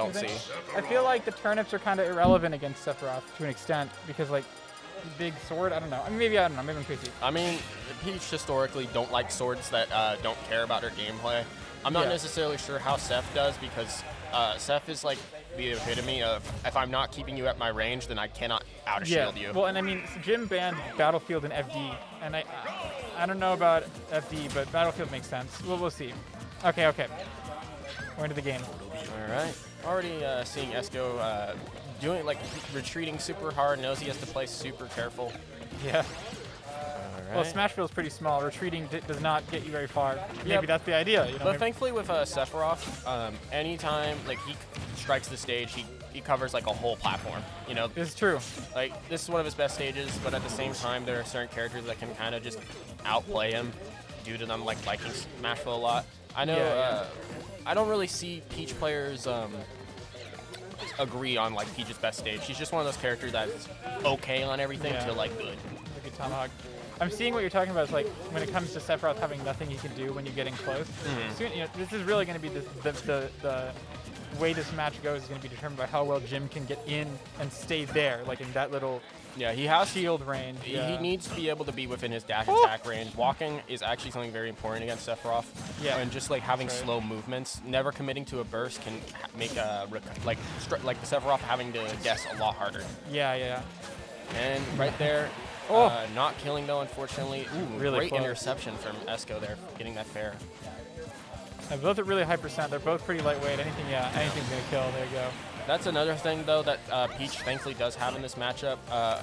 don't see. I feel like the turnips are kind of irrelevant against Sephiroth to an extent because, like, big sword, I don't know. I mean, maybe, I don't know, maybe I'm crazy. I mean, Peach historically don't like swords that don't care about her gameplay. I'm not necessarily sure how Seph does because Seph is like the epitome of if I'm not keeping you at my range, then I cannot out-shield you. Well, and I mean, Jim banned Battlefield and FD, and I don't know about FD, but Battlefield makes sense. We'll see. Okay. We're into the game. All right. Already seeing Esco doing, like, retreating super hard, knows he has to play super careful. Yeah. All right. Well, Smashville's pretty small. Retreating does not get you very far. Maybe that's the idea. You know, but thankfully with Sephiroth, anytime like he strikes the stage, he covers like a whole platform. You know, it's true. Like this is one of his best stages, but at the same time, there are certain characters that can kind of just outplay him due to them like liking Smashville a lot. I know. I don't really see Peach players agree on like Peach's best stage. She's just one of those characters that's okay on everything to like good. Like a tomahawk. I'm seeing what you're talking about. It's like when it comes to Sephiroth having nothing he can do when you're getting close. Soon, you know, this is really going to be the way this match goes is going to be determined by how well Jim can get in and stay there, like in that little he has shield range. He needs to be able to be within his dash attack range. Walking is actually something very important against Sephiroth. And just like having slow movements, never committing to a burst can make a like the Sephiroth having to guess a lot harder. Yeah. And right there. Not killing though, unfortunately. Ooh, really great close. Interception from Esco there, getting that fair. They're both at really high percent. They're both pretty lightweight. Anything's gonna kill. There you go. That's another thing though that Peach thankfully does have in this matchup.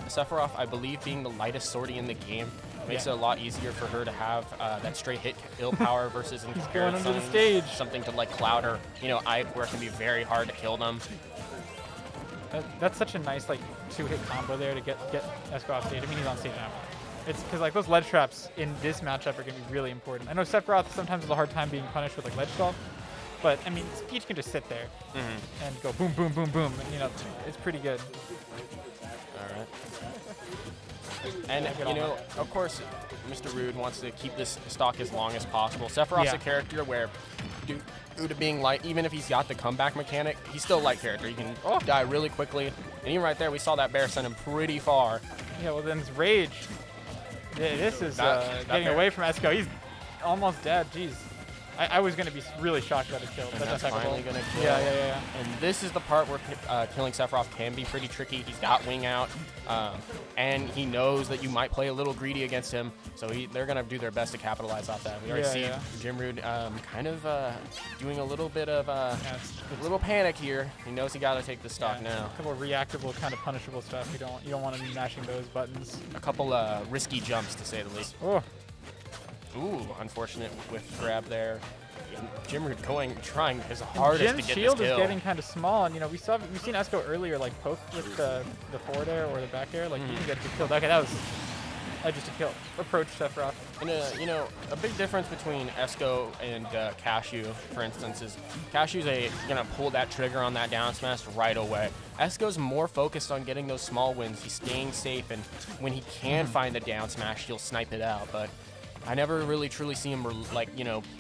Sephiroth, I believe, being the lightest sortie in the game, makes it a lot easier for her to have that straight hit kill power versus in going under the stage. Something to like cloud her. You know, Ike, where it can be very hard to kill them. That's such a nice like two-hit combo there to get Esco off stage. I mean, he's on stage now. It's because like those ledge traps in this matchup are going to be really important. I know Sephiroth sometimes has a hard time being punished with like ledge stall, but I mean, Peach can just sit there and go boom, boom, boom, boom, and you know, it's pretty good. All right. And you know, of course, Mr. Rude wants to keep this stock as long as possible. Sephiroth's a character where, due to being light, even if he's got the comeback mechanic, he's still a light character. He can die really quickly. And even right there, we saw that bear send him pretty far. Yeah, well then his rage. This is getting away from Esco. He's almost dead. Jeez. I was going to be really shocked about a kill. And that's finally going to kill. Yeah. And this is the part where killing Sephiroth can be pretty tricky. He's got wing out, and he knows that you might play a little greedy against him, so they're going to do their best to capitalize off that. We already see Jimrude kind of doing a little bit of a little panic here. He knows he got to take the stock now. A couple of reactable, kind of punishable stuff. You don't want to be mashing those buttons. A couple risky jumps, to say the least. Ooh, unfortunate with grab there. Jimrude trying his hardest to get this kill. Jim's shield is getting kind of small, and you know we've seen Esco earlier like poke with the forward air or the back air, like he can get killed. Okay, that was just a kill. Approach Sephiroth. And you know, a big difference between Esco and Cashew, for instance, is Cashew's gonna pull that trigger on that down smash right away. Esco's more focused on getting those small wins. He's staying safe, and when he can find the down smash, he'll snipe it out. But I never really truly see him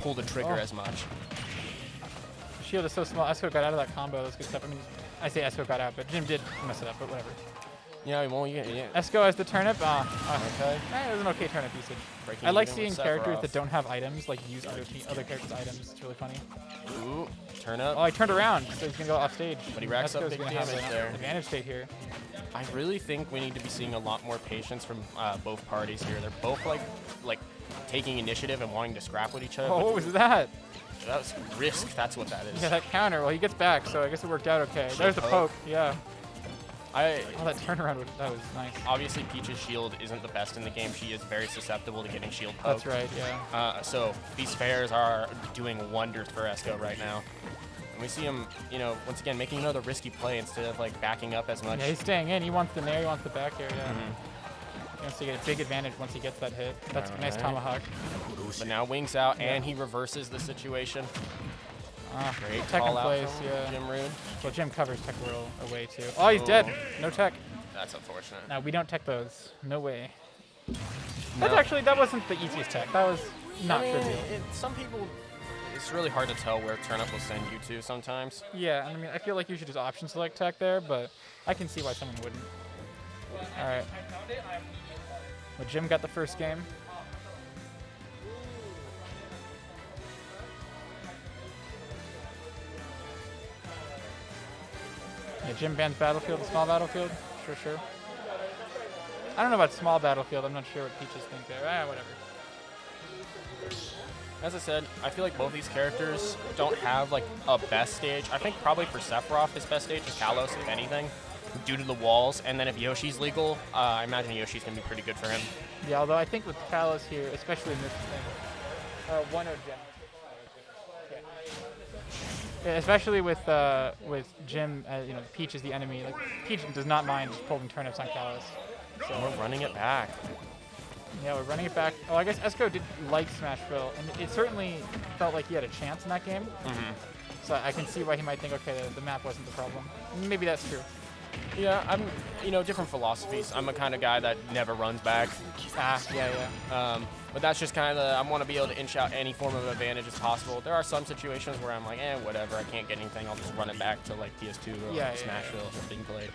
pull the trigger as much. Shield is so small. Esco got out of that combo. That's good stuff. I mean, I say Esco got out, but Jim did mess it up. But whatever. Yeah, well, Esco as the turnip. Okay. It was an okay turnip usage. I like seeing characters that don't have items like use other characters' items. It's really funny. Ooh, turn up. Oh, I turned around, so he's gonna go off stage. But he racks up big damage there. Advantage state here. I really think we need to be seeing a lot more patience from both parties here. They're both like taking initiative and wanting to scrap with each other. Oh, what was that? That was risk. That's what that is. Yeah, that counter. Well, he gets back, so I guess it worked out okay. There's the poke. Yeah. That turnaround, that was nice. Obviously, Peach's shield isn't the best in the game. She is very susceptible to getting shield poked. That's right, yeah. So these fairs are doing wonders for Esco right now. And we see him, once again, making another risky play instead of backing up as much. Yeah, he's staying in. He wants the nair, he wants the back air, yeah. He wants to get a big advantage once he gets that hit. That's a nice tomahawk. But now wings out, and he reverses the situation. Great tech call in out place, from Jimrude. Well, Jim covers tech roll away too. Oh, he's dead. No tech. That's unfortunate. No, we don't tech those. No way. That's actually, that wasn't the easiest tech. That was not trivial. Some people, it's really hard to tell where turnip will send you to sometimes. Yeah, and I mean, I feel like you should just option select tech there, but I can see why someone wouldn't. All right. Well, Jim got the first game. Yeah, Jim bans Battlefield, the small Battlefield. Sure. I don't know about small Battlefield. I'm not sure what Peaches think there. Whatever. As I said, I feel like both these characters don't have like a best stage. I think probably for Sephiroth, his best stage is Kalos, if anything, due to the walls. And then if Yoshi's legal, I imagine Yoshi's gonna be pretty good for him. Yeah, although I think with Kalos here, especially in this thing, 1-0 Jim. Yeah, especially with Jim, you know, Peach is the enemy. Like Peach does not mind just pulling turnips on Kalos. So we're running it back. Yeah, we're running it back. Oh, I guess Esco did like Smash Bros, and it certainly felt like he had a chance in that game. So I can see why he might think, okay, the map wasn't the problem. Maybe that's true. Yeah, I'm, you know, different philosophies. I'm a kind of guy that never runs back. Yeah. But that's just kind of, I want to be able to inch out any form of advantage as possible. There are some situations where I'm like, whatever, I can't get anything. I'll just run it back to like PS2 or Smashville if it's being played.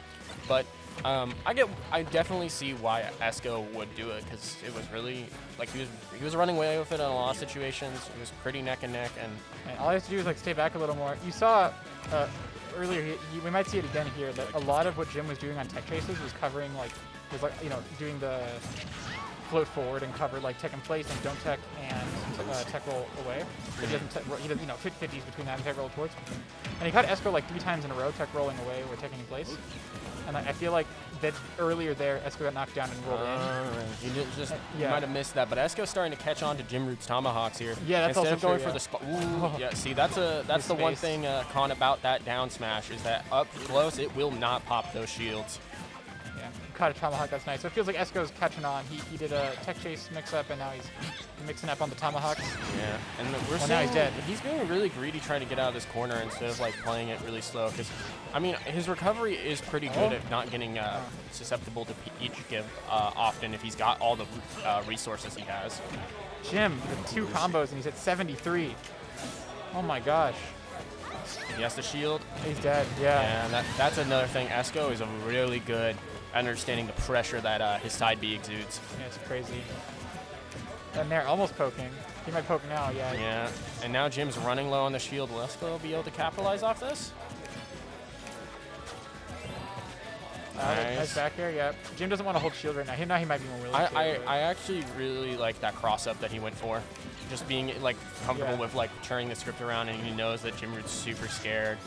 But I definitely see why Esco would do it, because it was really like he was running away with it in a lot of situations. It was pretty neck and neck, and all he has to do is like stay back a little more. You saw earlier, we might see it again here, that a lot of what Jim was doing on tech chases was covering you know, doing the float forward and cover like tech in place and don't tech and tech roll away. He doesn't, you know, 50-50s between that and tech roll towards. And he caught Esco like 3 times in a row, tech rolling away or teching in place. And I feel like that earlier there, Esco got knocked down and rolled in. You might have missed that, but Esco's starting to catch on to Jimrude's tomahawks here. Yeah, that's instead also of going true, for the spot. Yeah, see, that's the one thing con about that down smash is that up close it will not pop those shields. Yeah, caught a tomahawk. That's nice. So it feels like Esco's catching on. He did a tech chase mix up, and now he's mixing up on the tomahawks. Yeah, and now he's dead. He's being really greedy trying to get out of this corner instead of like playing it really slow. Because I mean, his recovery is pretty good at not getting susceptible to peach give often if he's got all the resources he has. Jim with 2 combos and he's at 73. Oh my gosh. He has the shield. He's dead. Yeah. And that's another thing. Esco is a really good understanding the pressure that his side B exudes. Yeah, it's crazy. And they're almost poking. He might poke now, yeah. Yeah, and now Jim's running low on the shield. Will Esco be able to capitalize off this? Nice back air, yeah. Jim doesn't want to hold shield right now. Now he might be more willing to. I actually really like that cross-up that he went for. Just being like comfortable with like turning the script around, and he knows that Jimrude's super scared.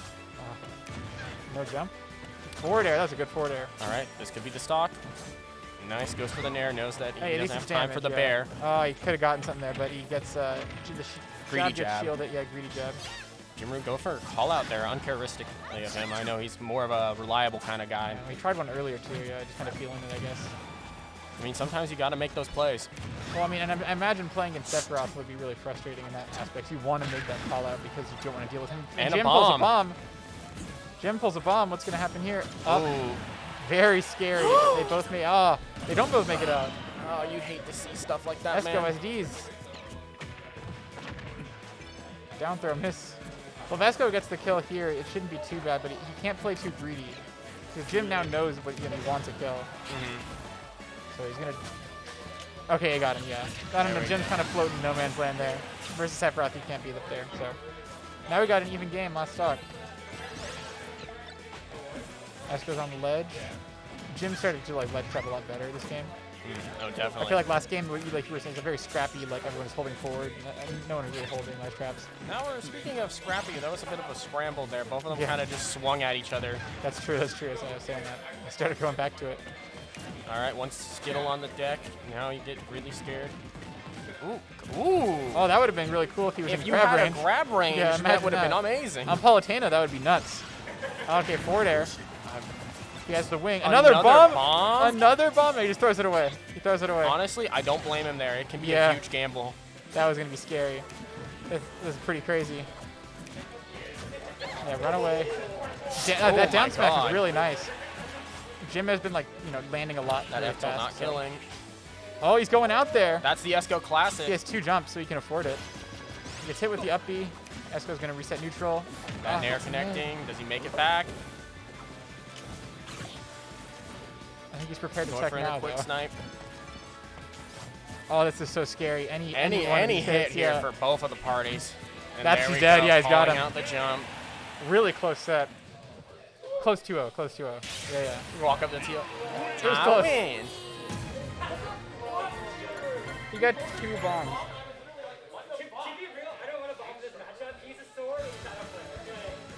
No jump. Forward air, that's a good forward air. All right, this could be the stock. Nice, goes for the nair, knows that he doesn't have time for the yeah. bear. Oh, he could have gotten something there, but he gets the greedy gets jab. shielded. Yeah, greedy jab. Jimrude, go for a call out there, uncharacteristically of him. I know he's more of a reliable kind of guy. Yeah, we tried one earlier too, yeah, just kind of feeling it, I guess. I mean, sometimes you got to make those plays. Well, I mean, and I imagine playing against Sephiroth would be really frustrating in that aspect. You want to make that call out because you don't want to deal with him. And Jim pulls a bomb. Jim pulls a bomb. What's going to happen here? Oh, very scary. They both make. Oh, they don't both make it out. Oh, you'd hate to see stuff like that, Esco man. SDs. Down throw, miss. Well, if Esco gets the kill here, it shouldn't be too bad, but he can't play too greedy. Because Jim now knows what he wants a kill. So he's going to... Okay, I got him, yeah. Got him, and Jim's kind of floating no man's land there. Versus Sephiroth, he can't be up there, so... Now we got an even game, last stock. Esco's on the ledge. Jim started to like ledge trap a lot better this game. Oh, definitely. I feel like last game, like you were saying, it's a very scrappy, like everyone's holding forward. And no one is really holding ledge traps. Now we're speaking of scrappy, that was a bit of a scramble there. Both of them kind of just swung at each other. That's true, that's true. So I was saying that. I started going back to it. All right, one Skittle on the deck. Now you get really scared. Ooh. Oh, that would have been really cool if he was in grab range. If you had a grab range, yeah, that would have been amazing. On Palutena, that would be nuts. Okay, forward air. He has the wing. Another bomb? Another bomb? No, he just throws it away. He throws it away. Honestly, I don't blame him there. It can be a huge gamble. That was going to be scary. This is pretty crazy. Yeah, run away. That down smash is really nice. Jim has been like, landing a lot. That F tilt not killing. Oh, he's going out there. That's the Esco classic. He has 2 jumps, so he can afford it. He gets hit with the up B. Esco's going to reset neutral. That nair connecting. Does he make it back? I think he's prepared to Going check for now, the quick though. snipe. Oh, this is so scary. Any hit here for both of the parties. And That's there his we dead. go, Yeah, he's got calling him. out the jump. Really close set. Close 2-0. Close 2-0. Yeah, yeah. Walk up the teal. It was I close. win. You got 2 bombs.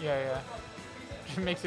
Yeah, yeah. Makes